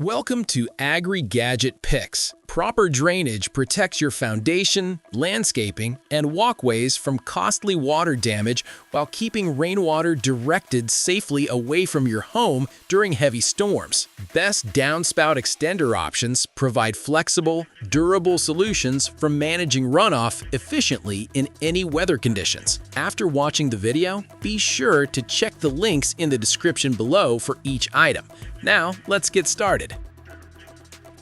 Welcome to Agri Gadget Picks. Proper drainage protects your foundation, landscaping, and walkways from costly water damage while keeping rainwater directed safely away from your home during heavy storms. Best downspout extender options provide flexible, durable solutions for managing runoff efficiently in any weather conditions. After watching the video, be sure to check the links in the description below for each item. Now, let's get started.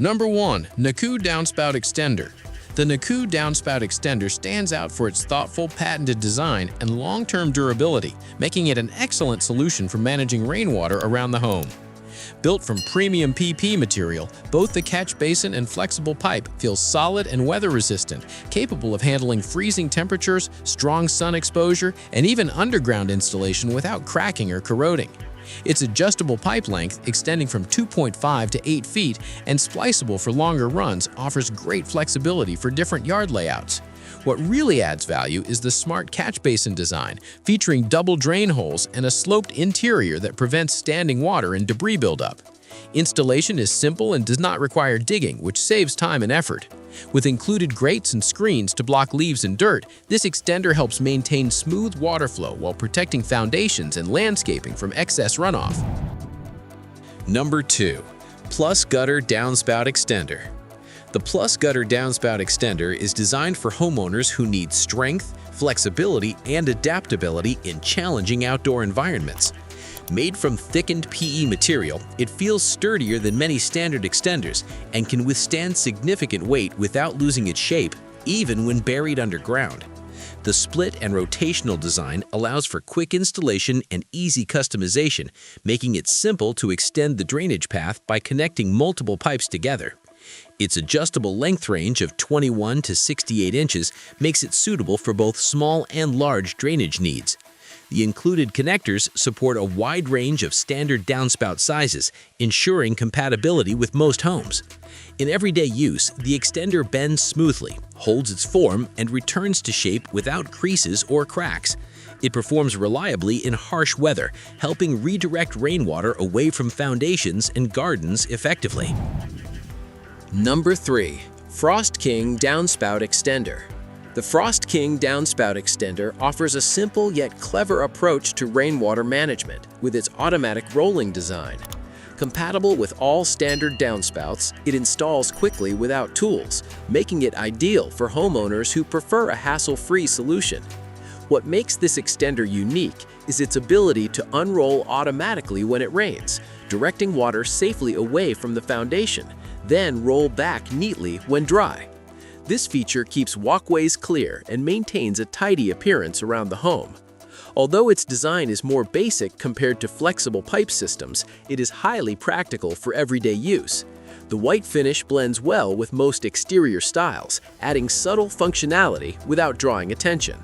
Number 1. Neu Downspout Extender. The Neu Downspout Extender stands out for its thoughtful, patented design and long-term durability, making it an excellent solution for managing rainwater around the home. Built from premium PP material, both the catch basin and flexible pipe feel solid and weather-resistant, capable of handling freezing temperatures, strong sun exposure, and even underground installation without cracking or corroding. Its adjustable pipe length, extending from 2.5 to 8 feet and spliceable for longer runs, offers great flexibility for different yard layouts. What really adds value is the smart catch basin design, featuring double drain holes and a sloped interior that prevents standing water and debris buildup. Installation is simple and does not require digging, which saves time and effort. With included grates and screens to block leaves and dirt, this extender helps maintain smooth water flow while protecting foundations and landscaping from excess runoff. Number 2. Plus Gutter Downspout Extender. The Plus Gutter Downspout Extender is designed for homeowners who need strength, flexibility, and adaptability in challenging outdoor environments. Made from thickened PE material, it feels sturdier than many standard extenders and can withstand significant weight without losing its shape, even when buried underground. The split and rotational design allows for quick installation and easy customization, making it simple to extend the drainage path by connecting multiple pipes together. Its adjustable length range of 21 to 68 inches makes it suitable for both small and large drainage needs. The included connectors support a wide range of standard downspout sizes, ensuring compatibility with most homes. In everyday use, the extender bends smoothly, holds its form, and returns to shape without creases or cracks. It performs reliably in harsh weather, helping redirect rainwater away from foundations and gardens effectively. Number 3. Frost King Downspout Extender. The Frost King Downspout Extender offers a simple yet clever approach to rainwater management with its automatic rolling design. Compatible with all standard downspouts, it installs quickly without tools, making it ideal for homeowners who prefer a hassle-free solution. What makes this extender unique is its ability to unroll automatically when it rains, directing water safely away from the foundation, then roll back neatly when dry. This feature keeps walkways clear and maintains a tidy appearance around the home. Although its design is more basic compared to flexible pipe systems, it is highly practical for everyday use. The white finish blends well with most exterior styles, adding subtle functionality without drawing attention.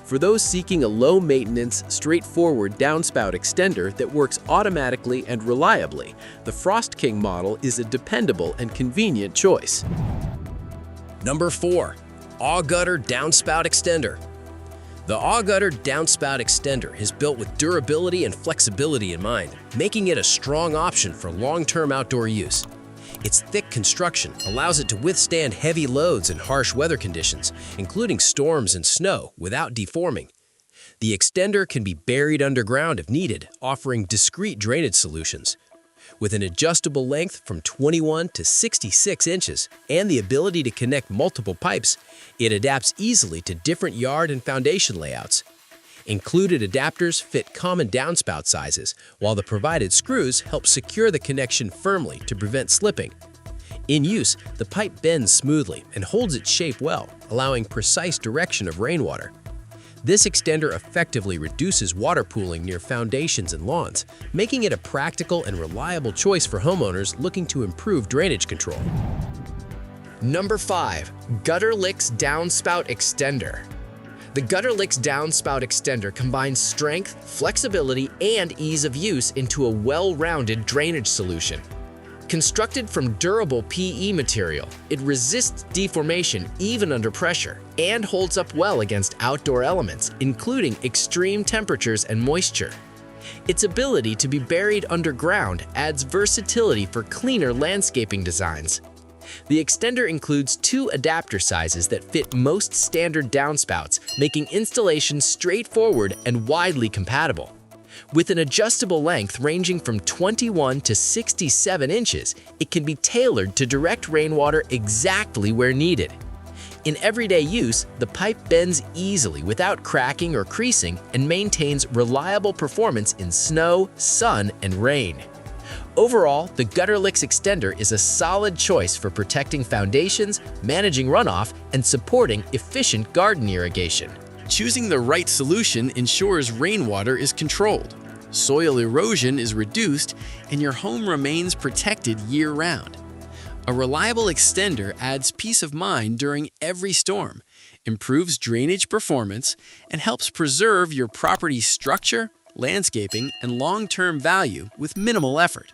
For those seeking a low-maintenance, straightforward downspout extender that works automatically and reliably, the Frost King model is a dependable and convenient choice. Number 4. Augutter Downspout Extender. The Augutter Downspout Extender is built with durability and flexibility in mind, making it a strong option for long-term outdoor use. Its thick construction allows it to withstand heavy loads and harsh weather conditions, including storms and snow, without deforming. The extender can be buried underground if needed, offering discreet drainage solutions. With an adjustable length from 21 to 66 inches and the ability to connect multiple pipes, it adapts easily to different yard and foundation layouts. Included adapters fit common downspout sizes, while the provided screws help secure the connection firmly to prevent slipping. In use, the pipe bends smoothly and holds its shape well, allowing precise direction of rainwater. This extender effectively reduces water pooling near foundations and lawns, making it a practical and reliable choice for homeowners looking to improve drainage control. Number 5. Gutterlicks Downspout Extender. The Gutterlicks Downspout Extender combines strength, flexibility, and ease of use into a well-rounded drainage solution. Constructed from durable PE material, it resists deformation even under pressure and holds up well against outdoor elements, including extreme temperatures and moisture. Its ability to be buried underground adds versatility for cleaner landscaping designs. The extender includes 2 adapter sizes that fit most standard downspouts, making installation straightforward and widely compatible. With an adjustable length ranging from 21 to 67 inches, it can be tailored to direct rainwater exactly where needed. In everyday use, the pipe bends easily without cracking or creasing and maintains reliable performance in snow, sun, and rain. Overall, the Gutterlix extender is a solid choice for protecting foundations, managing runoff, and supporting efficient garden irrigation. Choosing the right solution ensures rainwater is controlled, soil erosion is reduced, and your home remains protected year-round. A reliable extender adds peace of mind during every storm, improves drainage performance, and helps preserve your property's structure, landscaping, and long-term value with minimal effort.